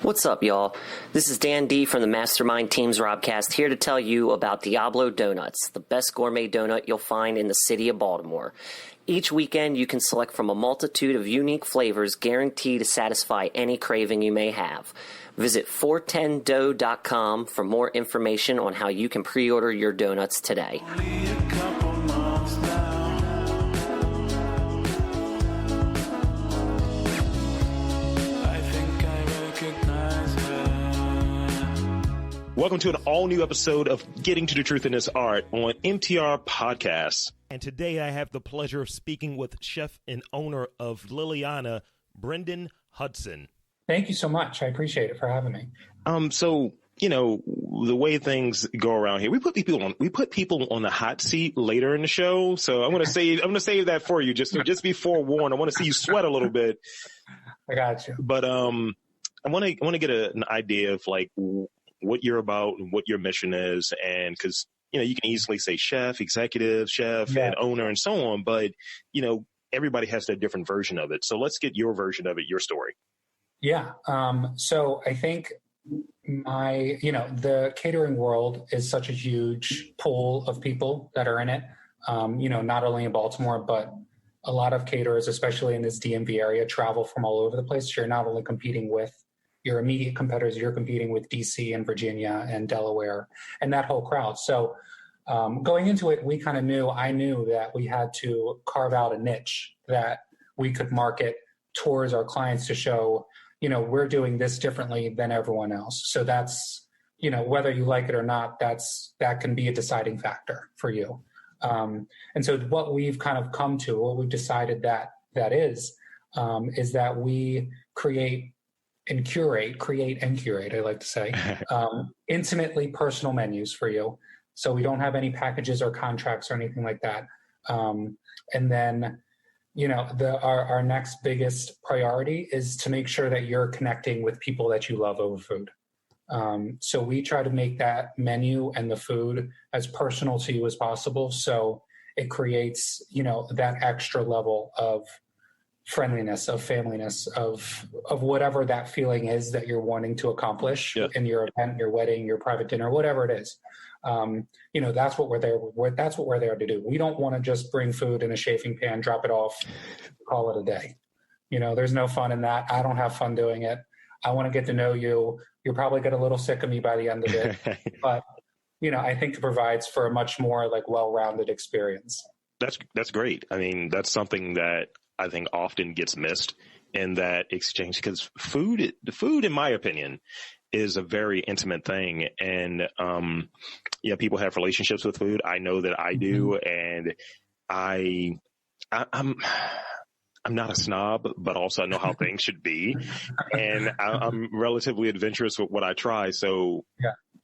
What's up, y'all? This is Dan D from the Mastermind Teams Robcast, here to tell you about Diablo Donuts, the best gourmet donut you'll find in the city of Baltimore. Each weekend, you can select from a multitude of unique flavors guaranteed to satisfy any craving you may have. Visit 410dough.com for more information on how you can pre-order your donuts today. Welcome to an all-new episode of Getting to the Truth in This Art on MTR Podcasts. And today I have the pleasure of speaking with chef and owner of Liliahna, Brendon Hudson. Thank you so much. I appreciate it for having me. So, you know, the way things go around here, we put people on the hot seat later in the show. So I'm going to save that for you. Just be forewarned. I want to see you sweat a little bit. I got you. But I want to get an idea of like what you're about and what your mission is. And because, you know, you can easily say chef, executive, chef, and owner and so on. But, you know, everybody has their different version of it. So let's get your version of it, your story. Yeah. So I think the catering world is such a huge pool of people that are in it, not only in Baltimore, but a lot of caterers, especially in this DMV area, travel from all over the place. You're not only competing with your immediate competitors, you're competing with DC and Virginia and Delaware and that whole crowd. So going into it, I knew that we had to carve out a niche that we could market towards our clients to show, we're doing this differently than everyone else. So that's, whether you like it or not, that can be a deciding factor for you. And so what we've kind of come to, what we've decided that is that we create and curate, I like to say, intimately personal menus for you. So we don't have any packages or contracts or anything like that. And then, our next biggest priority is to make sure that you're connecting with people that you love over food. So we try to make that menu and the food as personal to you as possible. So it creates, that extra level of friendliness, of familyness, of whatever that feeling is that you're wanting to accomplish in your event, your wedding, your private dinner, whatever it is. That's what we're there. That's what we're there to do. We don't want to just bring food in a chafing pan, drop it off, call it a day. There's no fun in that. I don't have fun doing it. I want to get to know you. You'll probably get a little sick of me by the end of it, but I think it provides for a much more like well-rounded experience. That's great. I mean, that's something that I think often gets missed in that exchange, because food, in my opinion, is a very intimate thing. And, people have relationships with food. I know that I do. And I'm not a snob, but also I know how things should be. And I'm relatively adventurous with what I try. So,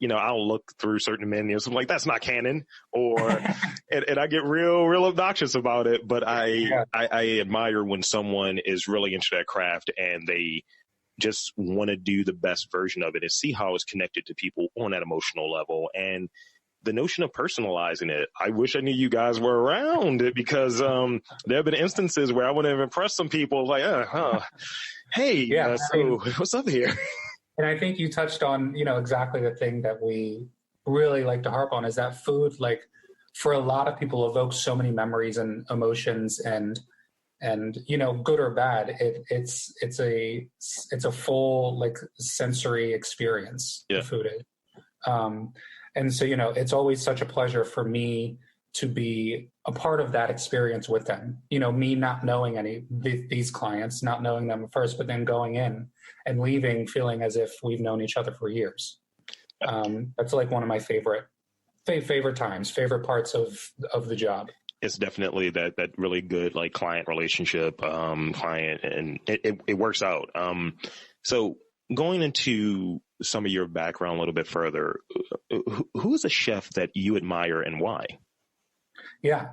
I'll look through certain menus. I'm like, that's not canon, and I get real obnoxious about it. But I admire when someone is really into that craft and they just want to do the best version of it and see how it's connected to people on that emotional level. And the notion of personalizing it, I wish I knew you guys were around it, because there have been instances where I would have impressed some people like, hey, what's up here? And I think you touched on, exactly the thing that we really like to harp on is that food, like for a lot of people, evokes so many memories and emotions and good or bad. It's a full like sensory experience. Yeah. The food is. And so, it's always such a pleasure for me to be a part of that experience with them. Me not knowing these clients, not knowing them first, but then going in and leaving feeling as if we've known each other for years. That's like one of my favorite times, favorite parts of the job. It's definitely that really good like client relationship, client, and it works out. So going into some of your background a little bit further, who is a chef that you admire and why? Yeah.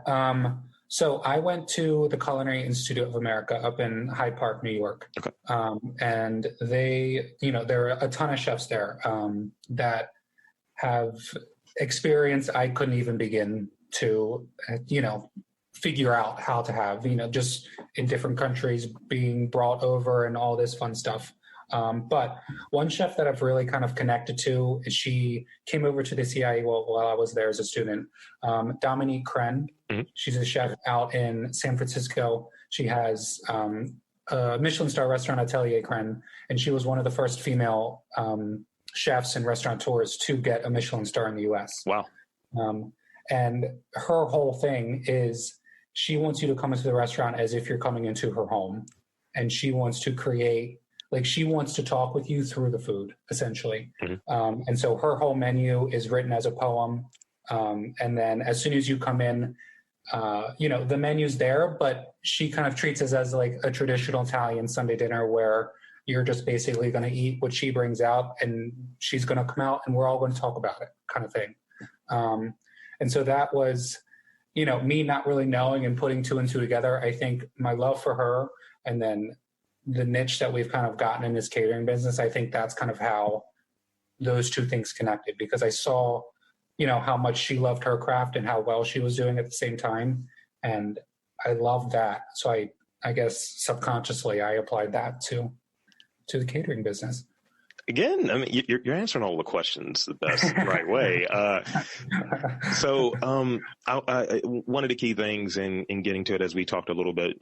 So I went to the Culinary Institute of America up in Hyde Park, New York. Okay. And there are a ton of chefs there that have experience I couldn't even begin to, figure out how to have, just in different countries being brought over and all this fun stuff. But one chef that I've really kind of connected to is she came over to the CIA while I was there as a student. Dominique Crenn. Mm-hmm. She's a chef out in San Francisco. She has a Michelin star restaurant, Atelier Crenn, and she was one of the first female chefs and restaurateurs to get a Michelin star in the U.S. Wow. And her whole thing is she wants you to come into the restaurant as if you're coming into her home. And she wants to create, like, she wants to talk with you through the food, essentially. Mm-hmm. And so her whole menu is written as a poem. And then as soon as you come in, the menu's there, but she kind of treats it as like a traditional Italian Sunday dinner where you're just basically going to eat what she brings out and she's going to come out and we're all going to talk about it, kind of thing. And so that was, me not really knowing and putting two and two together. I think my love for her and then the niche that we've kind of gotten in this catering business, I think that's kind of how those two things connected, because I saw, how much she loved her craft and how well she was doing at the same time. And I loved that. So I guess subconsciously I applied that to the catering business. Again, I mean, you're answering all the questions the best right way. So one of the key things in getting to it, as we talked a little bit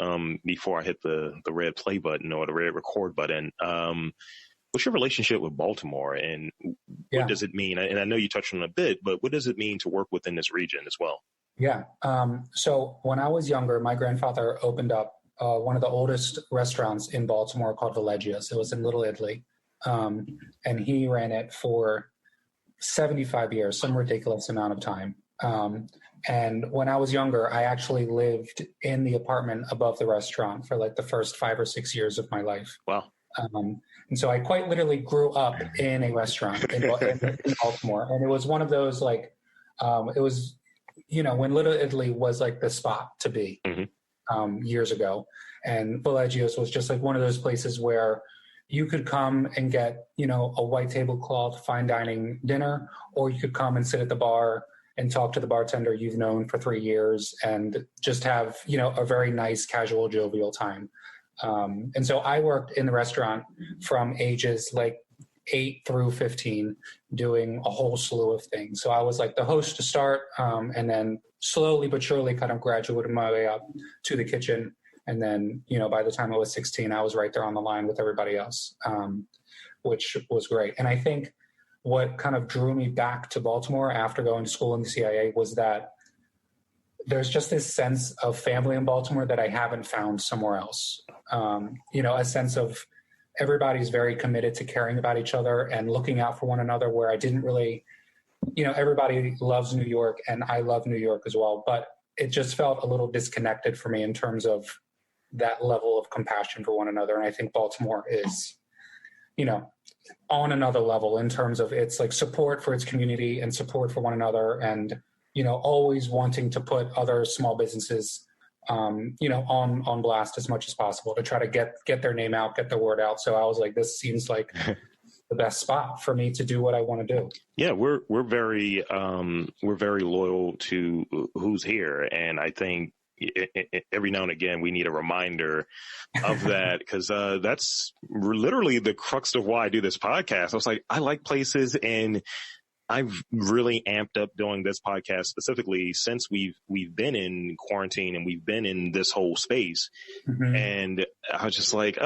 before I hit the red play button or the red record button, what's your relationship with Baltimore and what does it mean? And I know you touched on it a bit, but what does it mean to work within this region as well? Yeah. So when I was younger, my grandfather opened up one of the oldest restaurants in Baltimore called Liliahna's. It was in Little Italy. And he ran it for 75 years, some ridiculous amount of time. And when I was younger, I actually lived in the apartment above the restaurant for like the first 5 or 6 years of my life. Wow. And so I quite literally grew up in a restaurant in Baltimore. And it was one of those, like, it was, when Little Italy was like the spot to be years ago. And Villaggio's was just like one of those places where you could come and get, a white tablecloth, fine dining dinner, or you could come and sit at the bar and talk to the bartender you've known for 3 years and just have, a very nice, casual, jovial time. And so I worked in the restaurant from ages like 8 through 15, doing a whole slew of things. So I was like the host to start, and then slowly but surely kind of graduated my way up to the kitchen. And then, by the time I was 16, I was right there on the line with everybody else, which was great. And I think what kind of drew me back to Baltimore after going to school in the CIA was that there's just this sense of family in Baltimore that I haven't found somewhere else. A sense of everybody's very committed to caring about each other and looking out for one another, where I didn't really, everybody loves New York and I love New York as well, but it just felt a little disconnected for me in terms of that level of compassion for one another. And I think Baltimore is, on another level in terms of its like support for its community and support for one another, and, always wanting to put other small businesses, on blast as much as possible to try to get their name out, get the word out. So I was like, this seems like the best spot for me to do what I want to do. Yeah, we're very loyal to who's here, and I think every now and again we need a reminder of that, because that's literally the crux of why I do this podcast. I was like, I like places, and I've really amped up doing this podcast specifically since we've been in quarantine and we've been in this whole space. Mm-hmm. And I was just like,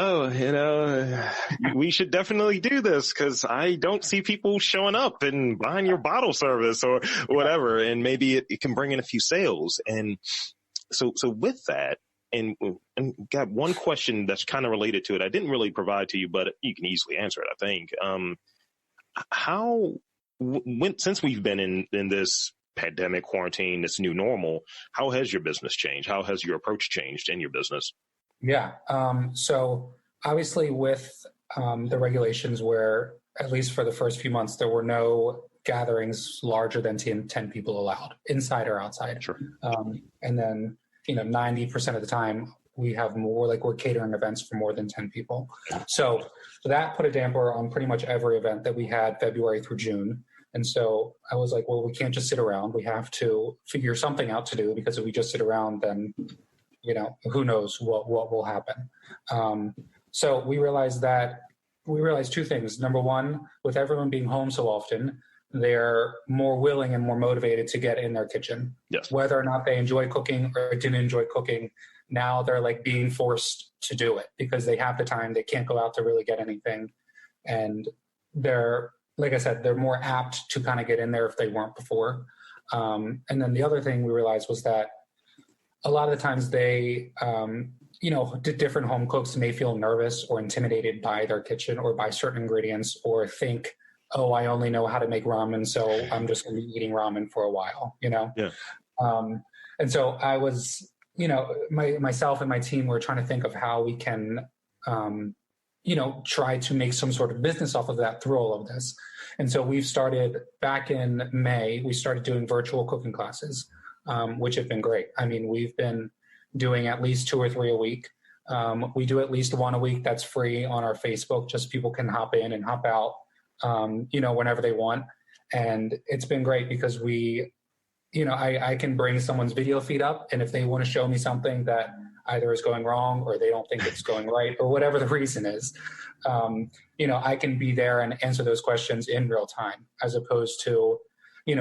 we should definitely do this, because I don't see people showing up and buying your bottle service or whatever. And maybe it can bring in a few sales. And so with that, and got one question that's kind of related to it. I didn't really provide to you, but you can easily answer it, I think. Since we've been in this pandemic, quarantine, this new normal, how has your business changed? How has your approach changed in your business? Yeah. So obviously with the regulations, where at least for the first few months, there were no gatherings larger than 10 people allowed, inside or outside. Sure. And then, 90% of the time we have more, like we're catering events for more than 10 people. So that put a damper on pretty much every event that we had February through June. And so I was like, well, we can't just sit around. We have to figure something out to do, because if we just sit around, then, who knows what will happen. So we realized that we realized two things. Number one, with everyone being home so often, they're more willing and more motivated to get in their kitchen. Yes. Whether or not they enjoy cooking or didn't enjoy cooking, now they're like being forced to do it because they have the time. They can't go out to really get anything. And they're, like I said, they're more apt to kind of get in there if they weren't before. And then the other thing we realized was that a lot of the times they, different home cooks may feel nervous or intimidated by their kitchen or by certain ingredients, or think, oh, I only know how to make ramen, so I'm just going to be eating ramen for a while, Yeah. And so I was, myself and my team were trying to think of how we can, try to make some sort of business off of that through all of this. And so we've started back in May, we started doing virtual cooking classes, which have been great. I mean, we've been doing at least 2 or 3 a week. We do at least 1 a week that's free on our Facebook, just people can hop in and hop out, whenever they want. And it's been great because I can bring someone's video feed up, and if they want to show me something that either is going wrong or they don't think it's going right or whatever the reason is, I can be there and answer those questions in real time, as opposed to,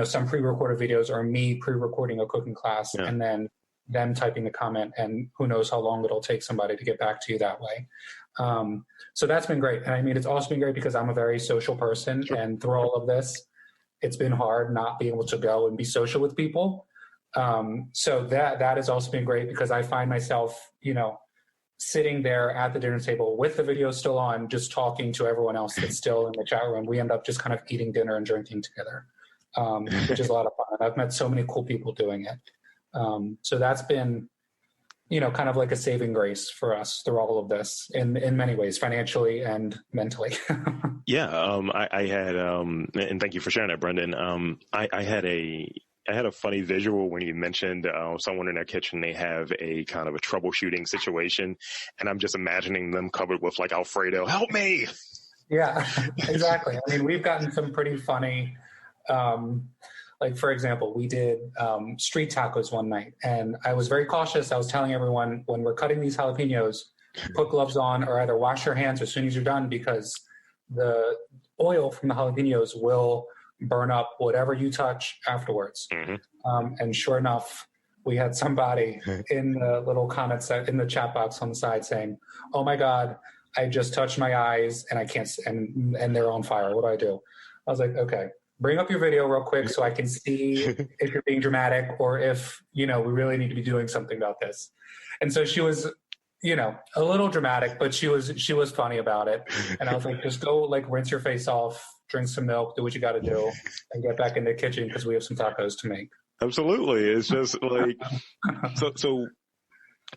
some pre-recorded videos or me pre-recording a cooking class and then them typing the comment, and who knows how long it'll take somebody to get back to you that way. So that's been great. And I mean, it's also been great because I'm a very social person, and through all of this, it's been hard not being able to go and be social with people. So that has also been great because I find myself, sitting there at the dinner table with the video still on, just talking to everyone else that's still in the chat room. We end up just kind of eating dinner and drinking together, which is a lot of fun. I've met so many cool people doing it. So that's been, kind of like a saving grace for us through all of this in many ways, financially and mentally. I had, and thank you for sharing that, Brendon. I had a funny visual when you mentioned someone in their kitchen, they have a kind of a troubleshooting situation, and I'm just imagining them covered with like Alfredo, help me. Yeah, exactly. I mean, we've gotten some pretty funny, like for example, we did street tacos one night, and I was very cautious. I was telling everyone, when we're cutting these jalapenos, put gloves on or either wash your hands as soon as you're done, because the oil from the jalapenos will burn up whatever you touch afterwards. Mm-hmm. And sure enough, we had somebody in the little comments in the chat box on the side saying, oh my God, I just touched my eyes and I can't, and they're on fire. What do I do? I was like, okay, bring up your video real quick so I can see if you're being dramatic or if, we really need to be doing something about this. And so she was, a little dramatic, but she was funny about it. And I was like, just go like rinse your face off, drink some milk, do what you got to do, and get back in the kitchen because we have some tacos to make. Absolutely. It's just like, so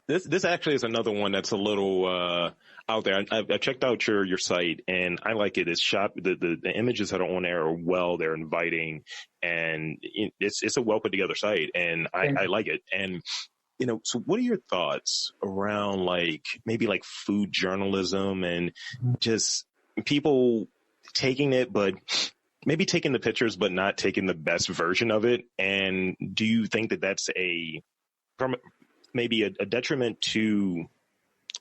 this actually is another one that's a little out there. I checked out your site, and I like it. It's shot. The images that are on there are they're inviting, and it's a well put together site, and I like it. And so what are your thoughts around maybe food journalism and just people taking it, but maybe taking the pictures, but not taking the best version of it? And do you think that that's maybe a detriment to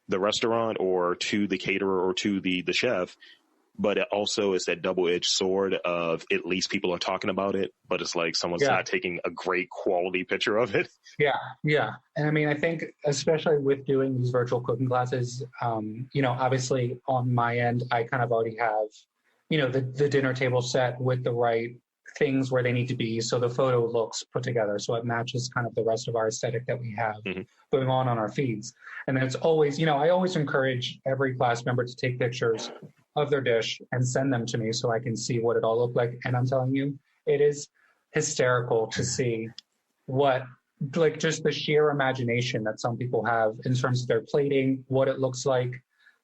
the restaurant or to the caterer or to the chef, but it also is that double-edged sword of at least people are talking about it, but it's like someone's not taking a great quality picture of it? Yeah. And I mean, I think especially with doing these virtual cooking classes, obviously on my end, I kind of already have, the dinner table set with the right things where they need to be, so the photo looks put together, so it matches kind of the rest of our aesthetic that we have going on our feeds. And then it's always, I always encourage every class member to take pictures of their dish and send them to me so I can see what it all looked like. And I'm telling you, it is hysterical to see just the sheer imagination that some people have in terms of their plating, what it looks like.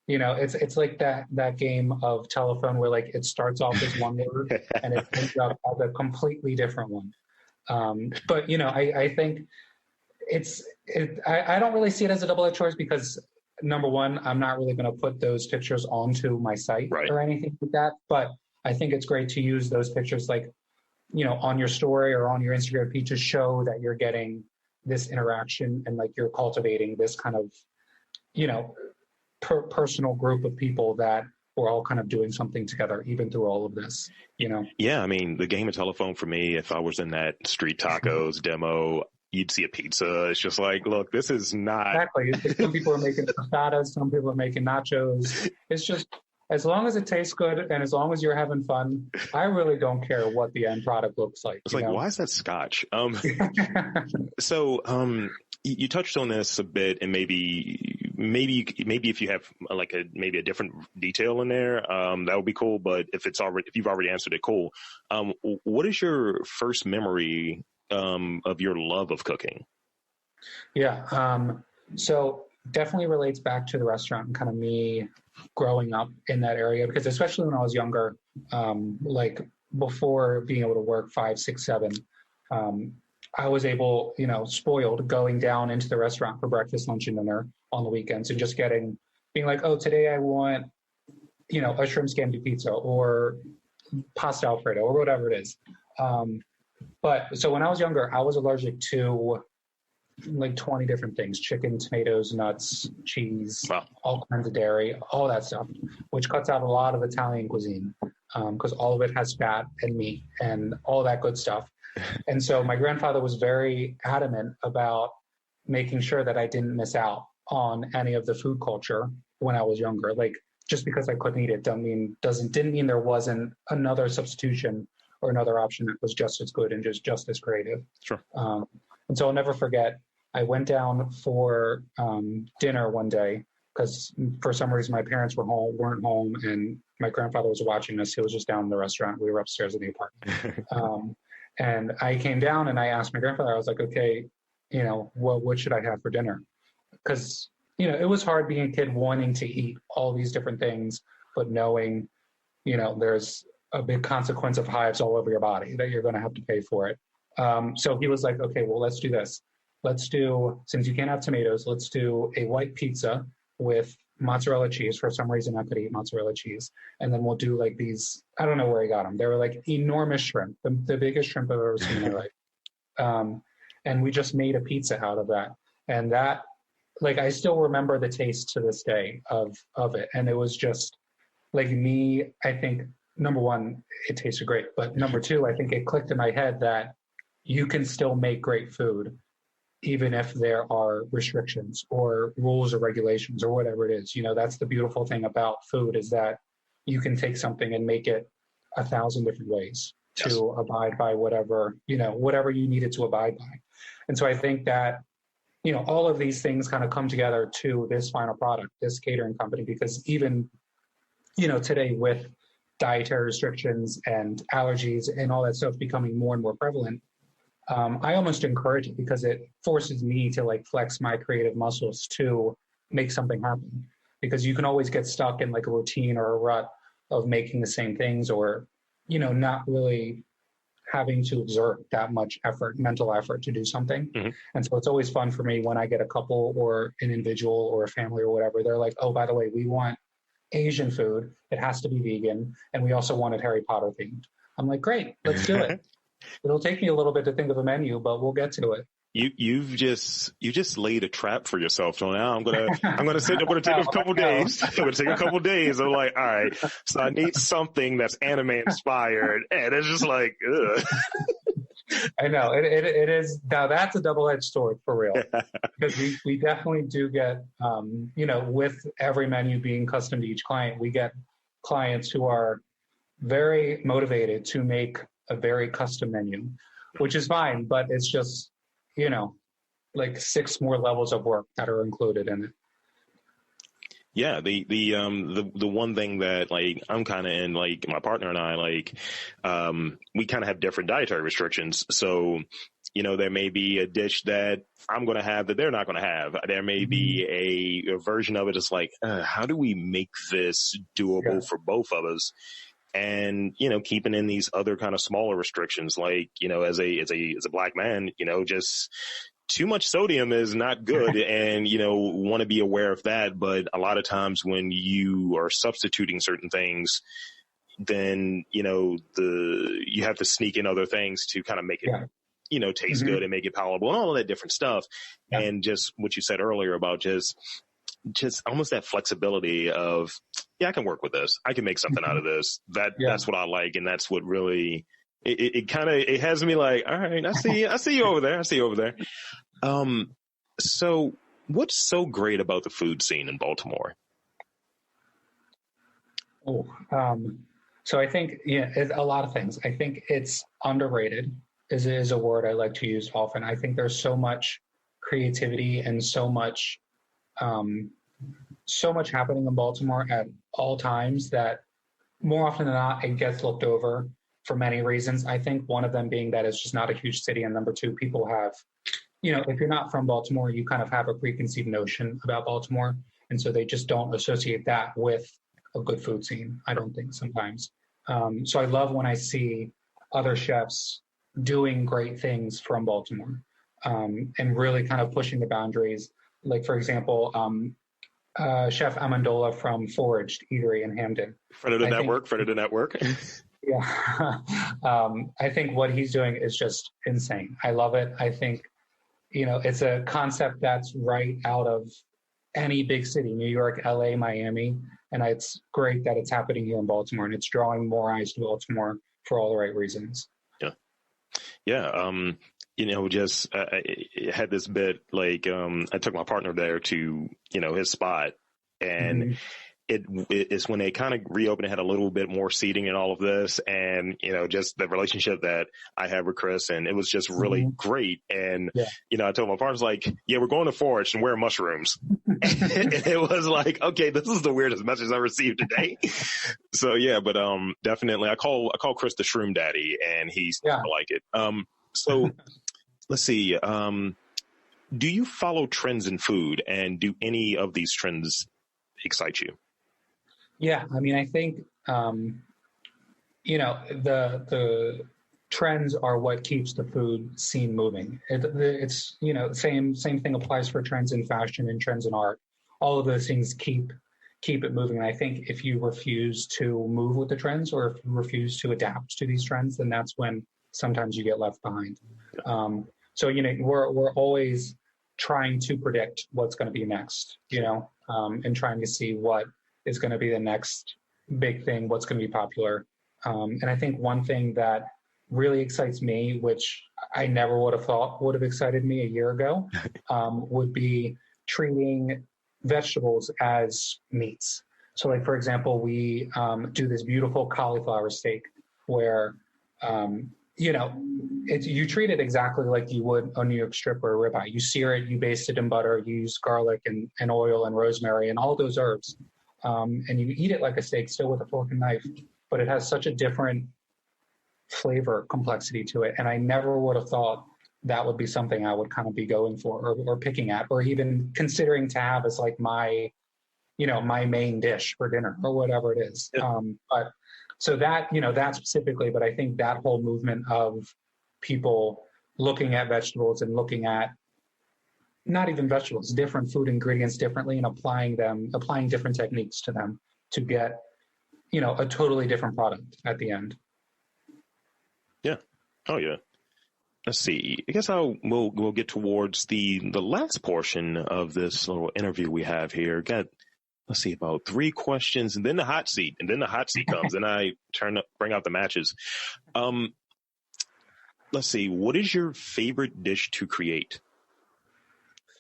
It's like that game of telephone where it starts off as one word and it ends up as a completely different one. But I think I don't really see it as a double-edged sword because, number one, I'm not really going to put those pictures onto my site or anything like that. But I think it's great to use those pictures on your story or on your Instagram feed to show that you're getting this interaction and you're cultivating this kind of, personal group of people that we're all kind of doing something together, even through all of this, you know? Yeah. I mean, the game of telephone for me, if I was in that street tacos demo, you'd see a pizza. It's just like, look, this is not. Exactly. Some people are making tostadas, some people are making nachos. It's just, as long as it tastes good and as long as you're having fun, I really don't care what the end product looks like. It's like, why is that scotch? So, you touched on this a bit, and maybe if you have like maybe a different detail in there, that would be cool. But if you've already answered it, cool. What is your first memory of your love of cooking? Yeah. So definitely relates back to the restaurant and kind of me growing up in that area, because especially when I was younger, like before being able to work 5, 6, 7, I was able, spoiled going down into the restaurant for breakfast, lunch, and dinner on the weekends and just being like, oh, today I want, a shrimp scampi pizza or pasta Alfredo or whatever it is. But so when I was younger, I was allergic to like 20 different things: chicken, tomatoes, nuts, cheese, wow, all kinds of dairy, all that stuff, which cuts out a lot of Italian cuisine because all of it has fat and meat and all that good stuff. And so my grandfather was very adamant about making sure that I didn't miss out on any of the food culture when I was younger. Like, just because I couldn't eat it didn't mean there wasn't another substitution or another option that was just as good and just as creative. Sure. And so I'll never forget, I went down for dinner one day because for some reason my parents weren't home, and my grandfather was watching us. He was just down in the restaurant. We were upstairs in the apartment. And I came down and I asked my grandfather, I was like, okay, what should I have for dinner? Because, it was hard being a kid wanting to eat all these different things, but knowing, there's a big consequence of hives all over your body that you're going to have to pay for it. So he was like, okay, well, let's do this. Since you can't have tomatoes, let's do a white pizza with mozzarella cheese. For some reason, I could eat mozzarella cheese. And then we'll do like these, I don't know where he got them. They were like enormous shrimp, the biggest shrimp I've ever seen in my life. And we just made a pizza out of that. And that, like, I still remember the taste to this day of it. And it was just like I think, number one, it tasted great. But number two, I think it clicked in my head that you can still make great food, even if there are restrictions or rules or regulations or whatever it is. That's the beautiful thing about food, is that you can take something and make it 1,000 different ways to abide by whatever you need it to abide by. And so I think that, all of these things kind of come together to this final product, this catering company, because even, today with dietary restrictions and allergies and all that stuff becoming more and more prevalent, I almost encourage it because it forces me to like flex my creative muscles to make something happen, because you can always get stuck in like a routine or a rut of making the same things, or, not really having to exert that much mental effort to do something. Mm-hmm. And so it's always fun for me when I get a couple or an individual or a family or whatever, they're like, oh, by the way, we want Asian food. It has to be vegan. And we also want it Harry Potter themed. I'm like, great, let's do it. It'll take me a little bit to think of a menu, but we'll get to it. You just laid a trap for yourself. So now I'm gonna take a couple days. I'm gonna take a couple days. I'm like, all right, so I need something that's anime inspired, and it's just like, ugh. I know it is. Now that's a double-edged sword for real, because we definitely do get, with every menu being custom to each client, we get clients who are very motivated to make a very custom menu, which is fine, but it's just, like 6 more levels of work that are included in it. Yeah, the one thing that like I'm kind of in, like my partner and I, like we kind of have different dietary restrictions. So, there may be a dish that I'm going to have that they're not going to have. There may be a version of it that's like, how do we make this doable for both of us? And, keeping in these other kind of smaller restrictions, like, as a black man, just too much sodium is not good, and, want to be aware of that. But a lot of times when you are substituting certain things, then, you have to sneak in other things to kind of make it, taste good and make it palatable and all of that different stuff. Yeah. And just what you said earlier about just almost that flexibility of, yeah, I can work with this. I can make something out of this. That's what I like. And that's what really, it kind of, it has me like, all right, I see you over there. I see you over there. So what's so great about the food scene in Baltimore? So I think, it's a lot of things. I think it's underrated is a word I like to use often. I think there's so much creativity and so much happening in Baltimore at all times that more often than not, it gets looked over for many reasons. I think one of them being that it's just not a huge city. And number two, people have, if you're not from Baltimore, you kind of have a preconceived notion about Baltimore. And so they just don't associate that with a good food scene, I don't think sometimes. So I love when I see other chefs doing great things from Baltimore and really kind of pushing the boundaries. Like, for example, Chef Amendola from Foraged Eatery in Hamden. Friend of the network. Yeah. I think what he's doing is just insane. I love it. I think, it's a concept that's right out of any big city, New York, LA, Miami. And it's great that it's happening here in Baltimore, and it's drawing more eyes to Baltimore for all the right reasons. Yeah. Just I had this bit like I took my partner there to, his spot, and it's when they kind of reopened, it had a little bit more seating and all of this, and just the relationship that I have with Chris, and it was just really great. And I told my partner, like, yeah, we're going to Forage and wear mushrooms. And it was like, okay, this is the weirdest message I received today. So but definitely I call Chris the Shroom Daddy, and he's like it. So let's see. Do you follow trends in food, and do any of these trends excite you? Yeah, I mean, I think, the trends are what keeps the food scene moving. It's, same thing applies for trends in fashion and trends in art. All of those things keep it moving. And I think if you refuse to move with the trends, or if you refuse to adapt to these trends, then that's when sometimes you get left behind. So, we're always trying to predict what's going to be next, and trying to see what is going to be the next big thing, what's going to be popular. And I think one thing that really excites me, which I never would have thought would have excited me a year ago, would be treating vegetables as meats. So like, for example, we do this beautiful cauliflower steak where, you treat it exactly like you would a New York strip or a ribeye. You sear it, you baste it in butter, you use garlic and oil and rosemary and all those herbs. And you eat it like a steak, still with a fork and knife, but it has such a different flavor complexity to it. And I never would have thought that would be something I would kind of be going for or picking at, or even considering to have as like my main dish for dinner or whatever it is. But so that, that specifically, but I think that whole movement of people looking at vegetables and looking at not even vegetables, different food ingredients differently, and applying different techniques to them to get, a totally different product at the end. Yeah. Oh yeah. Let's see. I guess we'll get towards the last portion of this little interview we have here. Got, let's see, about 3 questions, and then the hot seat, comes, and I bring out the matches. Let's see. What is your favorite dish to create?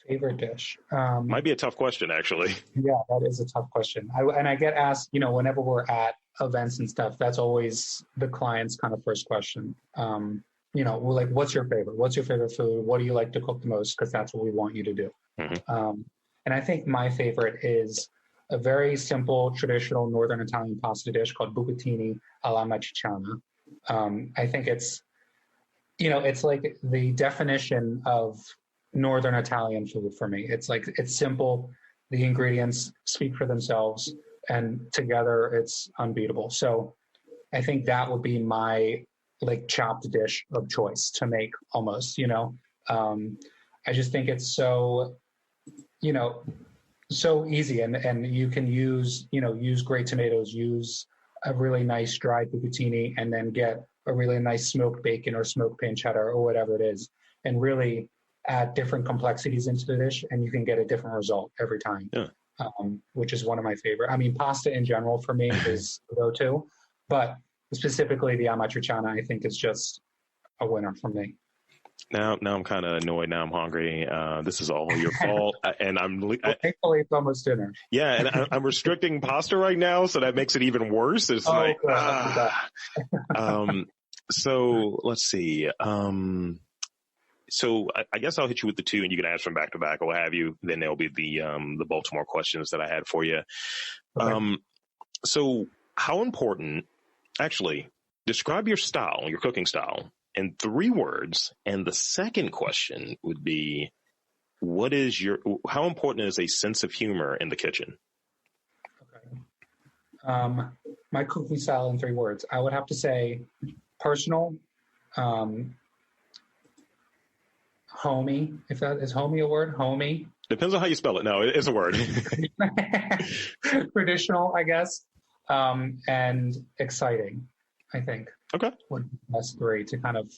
Favorite dish? Might be a tough question, actually. Yeah, that is a tough question. I get asked, whenever we're at events and stuff, that's always the client's kind of first question. We're like, what's your favorite? What's your favorite food? What do you like to cook the most? Because that's what we want you to do. And I think my favorite is a very simple, traditional Northern Italian pasta dish called bucatini alla matriciana. I think it's, it's like the definition of Northern Italian food for me. It's like, it's simple. The ingredients speak for themselves, and together it's unbeatable. So I think that would be my like chopped dish of choice to make almost, I just think it's so, so easy, and you can use great tomatoes, use a really nice dried bucatini, and then get a really nice smoked bacon or smoked pancetta or whatever it is, and really add different complexities into the dish, and you can get a different result every time. Yeah. which is one of my favorite. I mean, pasta in general for me is the go-to, but specifically the amatriciana, I think is just a winner for me. Now I'm kind of annoyed. Now I'm hungry. This is all your fault, and thankfully it's almost dinner. Yeah, and I'm restricting pasta right now, so that makes it even worse. It's so let's see. So I guess I'll hit you with the two, and you can answer them back to back or what have you. Then there'll be the Baltimore questions that I had for you. Okay. So how important? Actually, describe your style, your cooking style, in 3 words. And the second question would be, how important is a sense of humor in the kitchen? Okay. My cooking style in 3 words, I would have to say personal, homey, if that is homey a word, homey. Depends on how you spell it. No, it's a word. Traditional, I guess, and exciting, I think. Okay. Would be the best 3 to kind of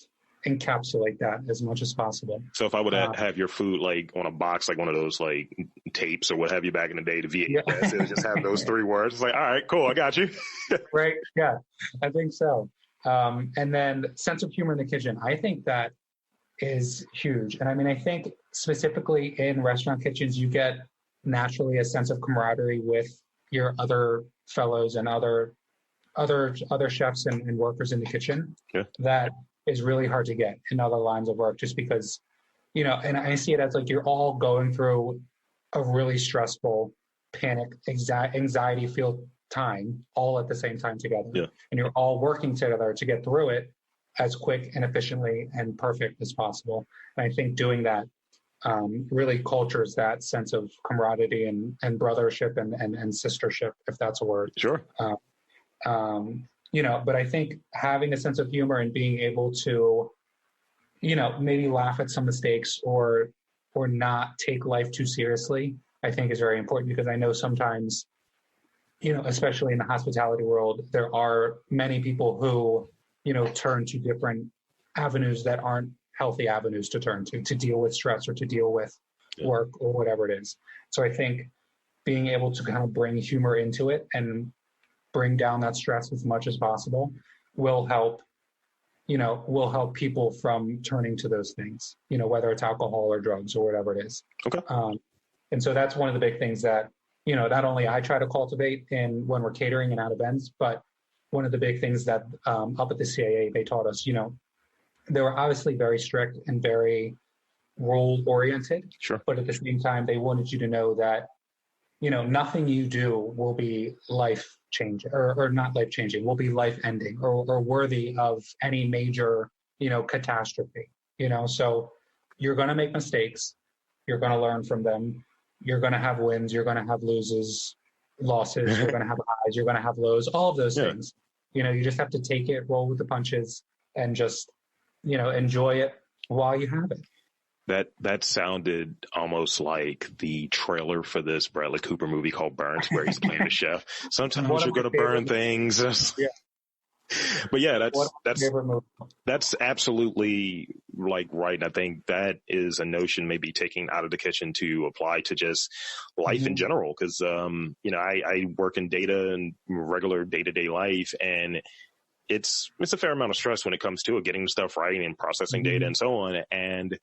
encapsulate that as much as possible. So if I would have your food like on a box, like one of those like tapes or what have you back in the day, the VHS, it would just have those 3 words. It's like, all right, cool, I got you. Right. Yeah, I think so. And then sense of humor in the kitchen. I think that is huge. And I mean, I think specifically in restaurant kitchens, you get naturally a sense of camaraderie with your other fellows and other chefs and workers in the kitchen. Yeah. That is really hard to get in other lines of work, just because, and I see it as like you're all going through a really stressful, panic, anxiety filled time all at the same time together. Yeah. And you're all working together to get through it as quick and efficiently and perfect as possible. And I think doing that really cultures that sense of camaraderie and brothership and sistership, if that's a word. Sure. But I think having a sense of humor and being able to, maybe laugh at some mistakes or not take life too seriously, I think is very important, because I know sometimes, especially in the hospitality world, there are many people who, turn to different avenues that aren't healthy avenues to turn to deal with stress or to deal with work or whatever it is. So I think being able to kind of bring humor into it and bring down that stress as much as possible will help people from turning to those things, whether it's alcohol or drugs or whatever it is. Okay. And so that's one of the big things that, not only I try to cultivate when we're catering and at events, but one of the big things that up at the CAA, they taught us, they were obviously very strict and very rule oriented. Sure. But at the same time, they wanted you to know that, nothing you do will be life changing or not life changing, will be life ending or worthy of any major, catastrophe, so you're going to make mistakes. You're going to learn from them. You're going to have wins. You're going to have losses. Losses. You're going to have highs. You're going to have lows. All of those things. You just have to take it, roll with the punches, and just enjoy it while you have it. That sounded almost like the trailer for this Bradley Cooper movie called Burnt, where he's playing the chef. Sometimes you're going to burn things. Yeah. But yeah, that's absolutely like right. And I think that is a notion maybe taking out of the kitchen to apply to just life in general. Cause, I work in data and regular day-to-day life, and it's a fair amount of stress when it comes to it, getting stuff right and processing data and so on. And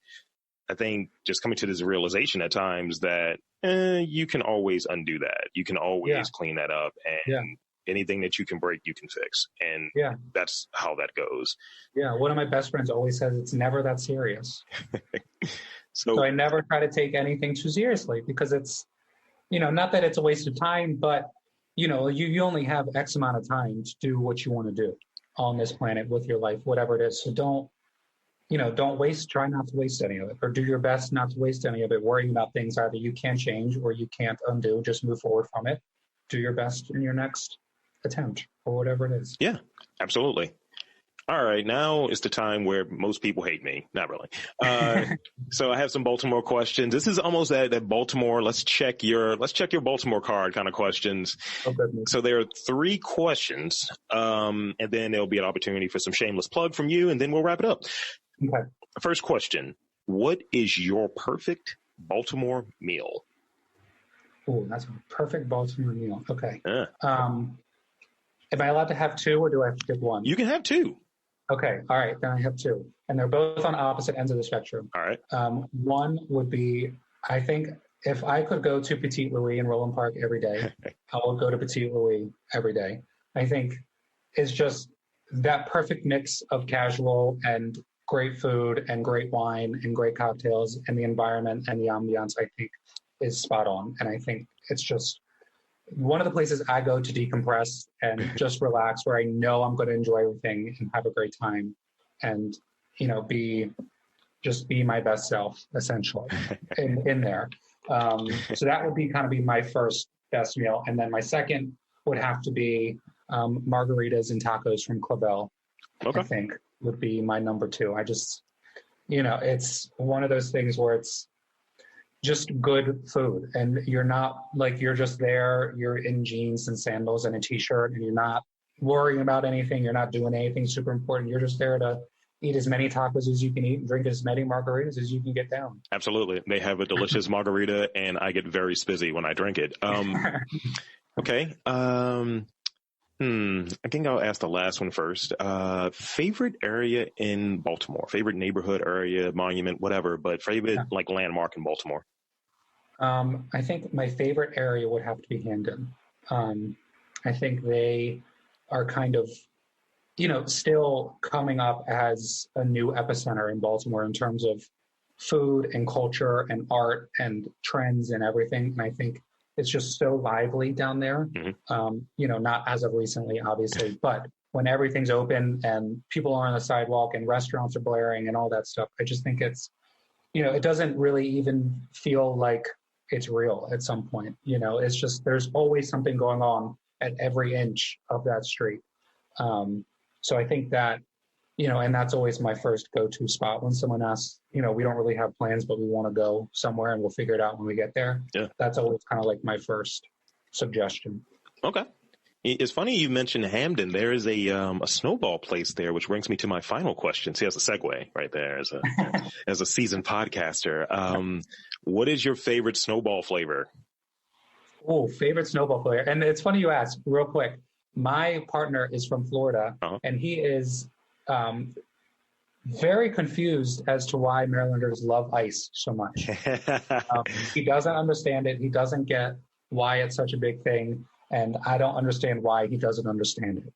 I think just coming to this realization at times that you can always undo that. You can always clean that up, and anything that you can break, you can fix. And that's how that goes. Yeah. One of my best friends always says it's never that serious. So I never try to take anything too seriously, because it's, not that it's a waste of time, but you only have X amount of time to do what you want to do on this planet with your life, whatever it is. So try not to waste any of it, or do your best not to waste any of it, worrying about things either you can't change or you can't undo. Just move forward from it. Do your best in your next attempt or whatever it is. Yeah, absolutely. All right. Now is the time where most people hate me. Not really. So I have some Baltimore questions. This is almost that Baltimore. Let's check your Baltimore card kind of questions. Oh, so there are 3 questions, and then there'll be an opportunity for some shameless plug from you, and then we'll wrap it up. Okay. First question: what is your perfect Baltimore meal? Ooh, that's a perfect Baltimore meal. Okay. Yeah. Am I allowed to have two, or do I have to pick one? You can have two. Okay. All right. Then I have two. And they're both on opposite ends of the spectrum. All right. One would be, I think, if I could go to Petite Louis in Roland Park every day, I would go to Petite Louis every day. I think it's just that perfect mix of casual and great food and great wine and great cocktails, and the environment and the ambiance, I think, is spot on. And I think it's just one of the places I go to decompress and just relax, where I know I'm going to enjoy everything and have a great time and, be my best self, essentially, in there. So that would be my first best meal. And then my second would have to be margaritas and tacos from Clavel. Okay. I think would be my number two. I just, it's one of those things where it's just good food, and you're not you're just there, you're in jeans and sandals and a t-shirt, and you're not worrying about anything. You're not doing anything super important. You're just there to eat as many tacos as you can eat and drink as many margaritas as you can get down. Absolutely. They have a delicious margarita, and I get very spizzy when I drink it. Okay. I think I'll ask the last one first. Favorite area in Baltimore, favorite neighborhood area, monument, whatever, but favorite landmark in Baltimore. I think my favorite area would have to be Hamden. I think they are kind of, still coming up as a new epicenter in Baltimore in terms of food and culture and art and trends and everything. And I think it's just so lively down there. Mm-hmm. Not as of recently, obviously, but when everything's open and people are on the sidewalk and restaurants are blaring and all that stuff, I just think it's, it doesn't really even feel like it's real at some point. It's just, there's always something going on at every inch of that street. So I think that, and that's always my first go-to spot when someone asks, we don't really have plans, but we want to go somewhere and we'll figure it out when we get there. Yeah. That's always kind of like my first suggestion. Okay. It's funny you mentioned Hamden. There is a Snowball place there, which brings me to my final question. See, that's a segue right there as a seasoned podcaster. What is your favorite Snowball flavor? Oh, favorite Snowball flavor. And it's funny you ask, real quick. My partner is from Florida, and he is very confused as to why Marylanders love ice so much. He doesn't understand it. He doesn't get why it's such a big thing. And I don't understand why he doesn't understand it,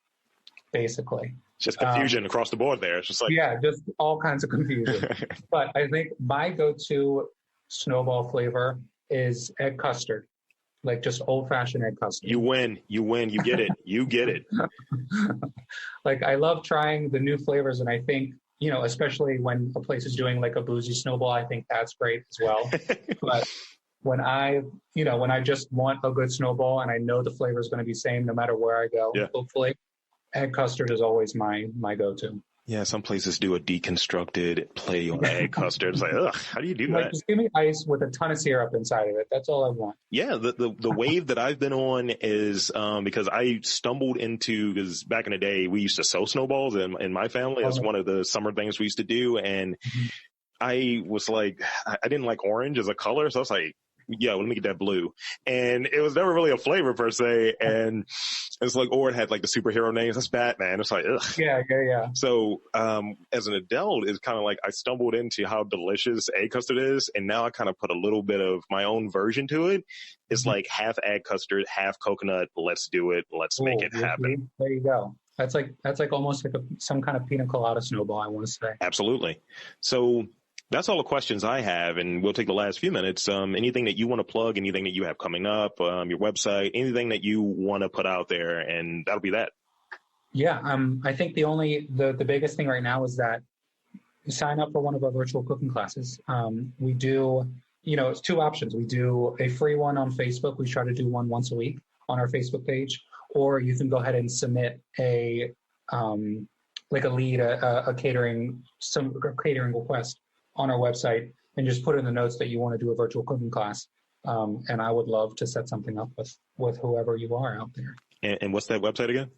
basically. Just confusion across the board there. It's just just all kinds of confusion. But I think my go-to Snowball flavor is egg custard. Like just old-fashioned egg custard. You win. You get it. You get it. I love trying the new flavors, and I think, especially when a place is doing like a boozy Snowball, I think that's great as well. But when I just want a good Snowball and I know the flavor is going to be same no matter where I go, hopefully, egg custard is always my go-to. Yeah, some places do a deconstructed play on egg custard. It's like, ugh, how do you do that? Just give me ice with a ton of syrup inside of it. That's all I want. Yeah, the wave that I've been on is because I stumbled into, because back in the day, we used to sew snowballs in my family. That's one of the summer things we used to do. And I was like, I didn't like orange as a color. So I was like, let me get that blue. And it was never really a flavor per se. And it's like, or it had like the superhero names. That's Batman. It's like, ugh. Yeah. So, as an adult, it's kind of like I stumbled into how delicious egg custard is. And now I kind of put a little bit of my own version to it. It's like half egg custard, half coconut. Let's do it. Let's make it happen. There you go. That's like almost like some kind of pina colada Snowball, I want to say. Absolutely. So, that's all the questions I have, and we'll take the last few minutes. Anything that you want to plug, anything that you have coming up, your website, anything that you want to put out there, and that'll be that. Yeah, I think the biggest thing right now is that you sign up for one of our virtual cooking classes. We do, it's two options. We do a free one on Facebook. We try to do one once a week on our Facebook page, or you can go ahead and submit a catering request on our website and just put in the notes that you want to do a virtual cooking class. And I would love to set something up with whoever you are out there. And what's that website again?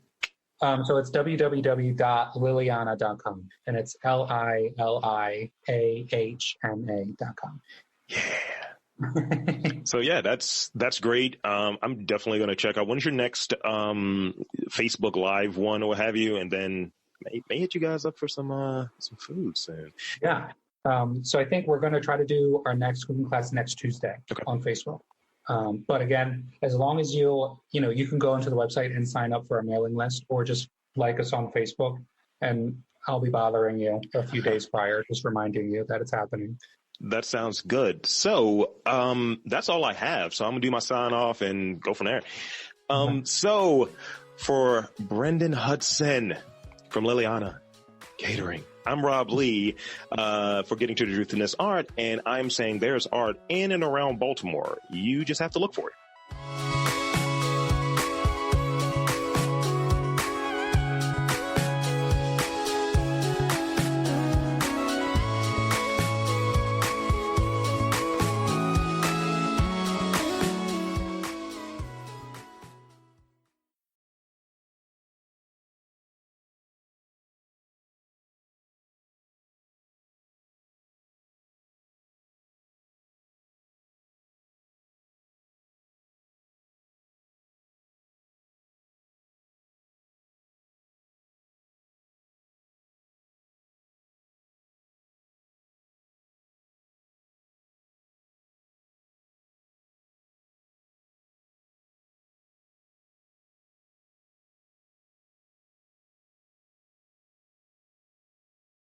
So it's www.liliahna.com, and it's LILIAHNA.com. Yeah. So yeah, that's great. I'm definitely going to check out. When's your next Facebook Live one or what have you? And then may hit you guys up for some food soon. Yeah. So I think we're going to try to do our next cooking class next Tuesday on Facebook. But again, as long as you can go into the website and sign up for our mailing list, or just like us on Facebook, and I'll be bothering you a few days prior, just reminding you that it's happening. That sounds good. So that's all I have. So I'm going to do my sign off and go from there. So for Brendon Hudson from Liliahna Catering, I'm Rob Lee for Getting to the Truth in This Art. And I'm saying there's art in and around Baltimore. You just have to look for it.